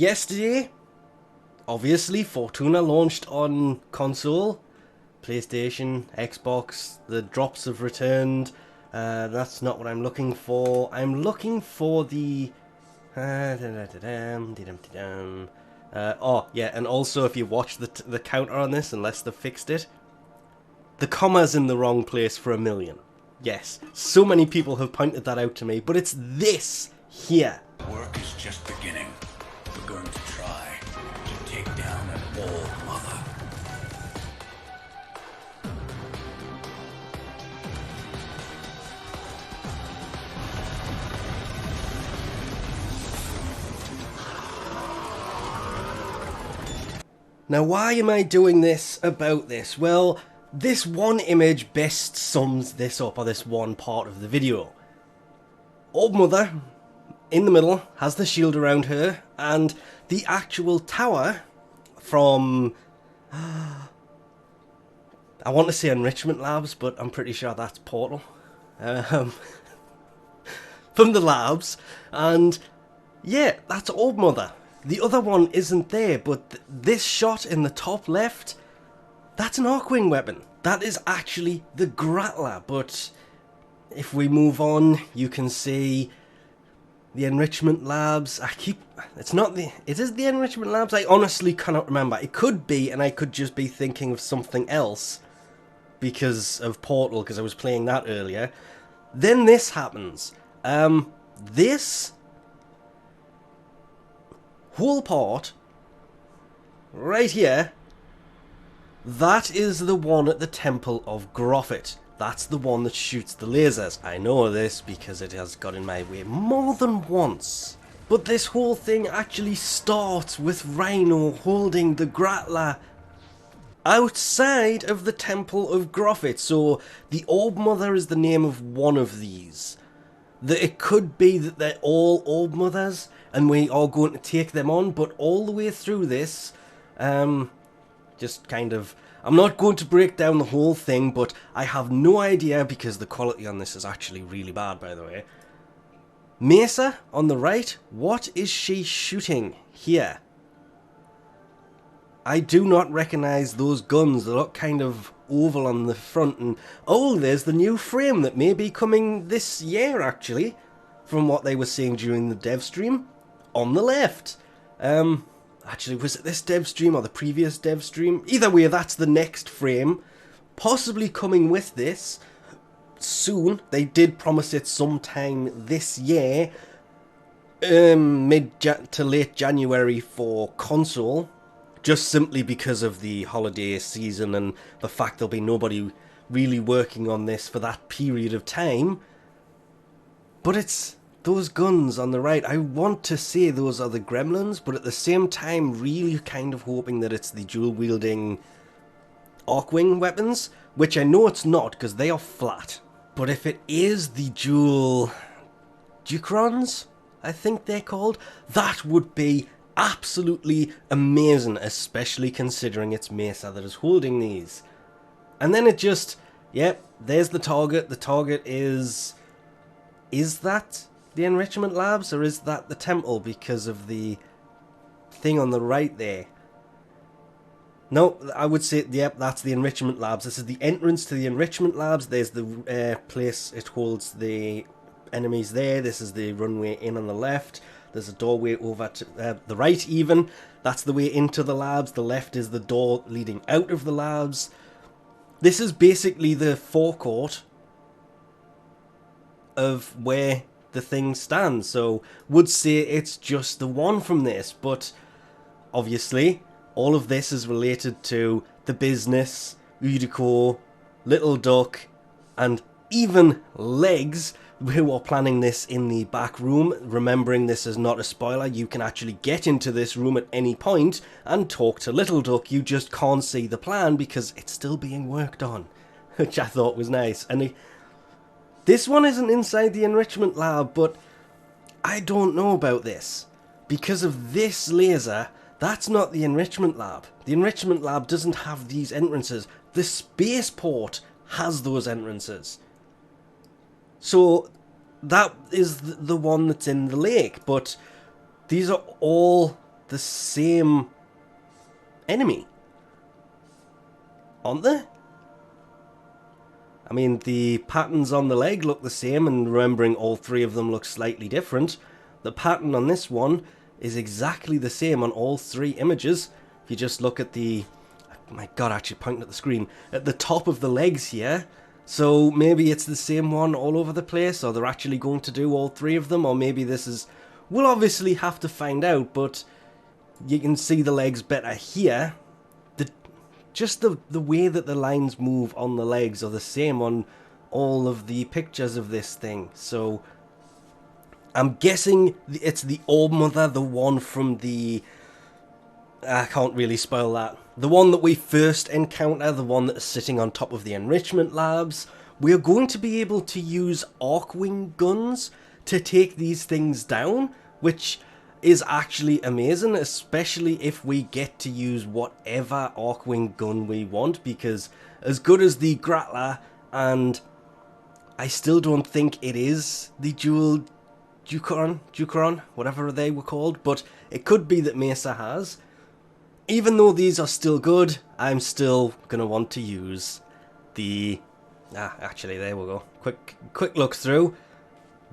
Yesterday, obviously, Fortuna launched on console, PlayStation, Xbox. The drops have returned. That's not what I'm looking for. I'm looking for the... oh, yeah, and also if you watch the counter on this, unless they've fixed it, the comma's in the wrong place for 1,000,000. Yes, so many people have pointed that out to me, but it's this here. Work is just beginning. We're going to try to take down an old mother. Now, why am I doing this about this? Well, this one image best sums this up, or this one part of the video. Old Mother, in the middle, has the shield around her, and the actual tower from... I want to say Enrichment Labs, but I'm pretty sure that's Portal. From the labs, and yeah, that's Old Mother. The other one isn't there, but this shot in the top left, that's an Arcwing weapon. That is actually the Grattler, but if we move on, you can see the Enrichment Labs. It is the Enrichment Labs? I honestly cannot remember. It could be, and I could just be thinking of something else because of Portal, because I was playing that earlier. Then this happens. This whole part right here, that is the one at the Temple of Groffet. That's the one that shoots the lasers. I know this because it has got in my way more than once. But this whole thing actually starts with Rhino holding the Grattler outside of the Temple of Groffet. So the Orb Mother is the name of one of these. It could be that they're all Orb Mothers and we are going to take them on, but all the way through this, just kind of... I'm not going to break down the whole thing, but I have no idea because the quality on this is actually really bad, by the way. Mesa, on the right, what is she shooting here? I do not recognise those guns. They look kind of oval on the front, and oh, there's the new frame that may be coming this year, actually, from what they were saying during the dev stream. On the left. Actually, was it this dev stream or the previous dev stream? Either way, that's the next frame. Possibly coming with this soon. They did promise it sometime this year. Mid to late January for console. Just simply because of the holiday season and the fact there'll be nobody really working on this for that period of time. But it's those guns on the right. I want to say those are the Gremlins, but at the same time really kind of hoping that it's the dual-wielding Arcwing weapons, which I know it's not because they are flat. But if it is the dual Ducrons, I think they're called, that would be absolutely amazing, especially considering it's Mesa that is holding these. And then it just, yep, there's the target. The target is that the Enrichment Labs or is that the temple because of the thing on the right there? No, I would say, yep, that's the Enrichment Labs. This is the entrance to the Enrichment Labs. There's the place it holds the enemies there. This is the runway in on the left. There's a doorway over to the right even. That's the way into the labs. The left is the door leading out of the labs. This is basically the forecourt of where the thing stands. So would say it's just the one from this, but obviously all of this is related to the business, Udico, Little Duck, and even Legs, who are planning this in the back room. Remembering this is not a spoiler, you can actually get into this room at any point and talk to Little Duck. You just can't see the plan because it's still being worked on, which I thought was nice. And this one isn't inside the Enrichment Lab, but I don't know about this. Because of this laser, that's not the Enrichment Lab. The Enrichment Lab doesn't have these entrances. The spaceport has those entrances. So that is the one that's in the lake, but these are all the same enemy, aren't they? I mean, the patterns on the leg look the same, and remembering all three of them look slightly different, the pattern on this one is exactly the same on all three images. If you just look at the... Oh my god, actually pointing at the screen. At the top of the legs here. So maybe it's the same one all over the place, or they're actually going to do all three of them, or maybe this is... We'll obviously have to find out, but you can see the legs better here. Just the way that the lines move on the legs are the same on all of the pictures of this thing. So I'm guessing it's the Orb Mother, the one from the... I can't really spoil that. The one that we first encounter, the one that's sitting on top of the enrichment labs. We're going to be able to use Arcwing guns to take these things down, which is actually amazing, especially if we get to use whatever Arcwing gun we want, because as good as the Grappler, and I still don't think it is the dual Dukeron, whatever they were called, but it could be that Mesa has. Even though these are still good, I'm still going to want to use the... actually, there we go. Quick look through.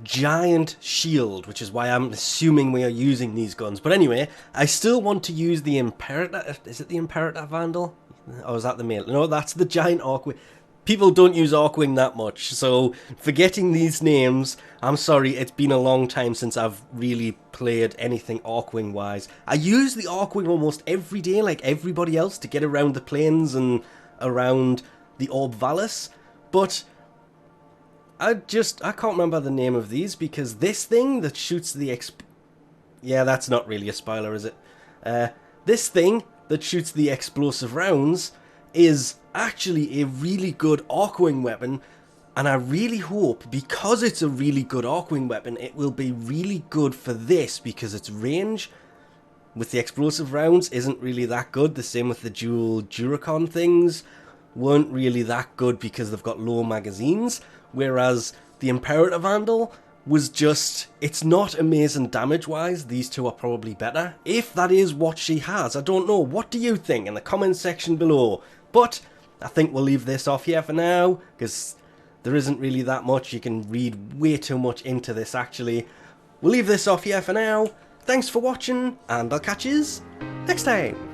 Giant shield, which is why I'm assuming we are using these guns. But anyway, I still want to use the Imperator. Is it the Imperator Vandal? Or is that the male? No, that's the giant Arcwing. People don't use Arcwing that much, so forgetting these names, I'm sorry, it's been a long time since I've really played anything Arcwing wise. I use the Arcwing almost every day, like everybody else, to get around the plains and around the Orb Vallis, but I can't remember the name of these, because this thing that shoots the yeah, that's not really a spoiler, is it? This thing that shoots the explosive rounds is actually a really good Arcwing weapon, and I really hope, because it's a really good Arcwing weapon, it will be really good for this, because its range with the explosive rounds isn't really that good. The same with the dual Duracon things, weren't really that good because they've got low magazines, whereas the Imperator Vandal was just... It's not amazing damage-wise. These two are probably better. If that is what she has, I don't know. What do you think in the comment section below? But I think we'll leave this off here for now, because there isn't really that much. You can read way too much into this, actually. We'll leave this off here for now. Thanks for watching, and I'll catch yous next time.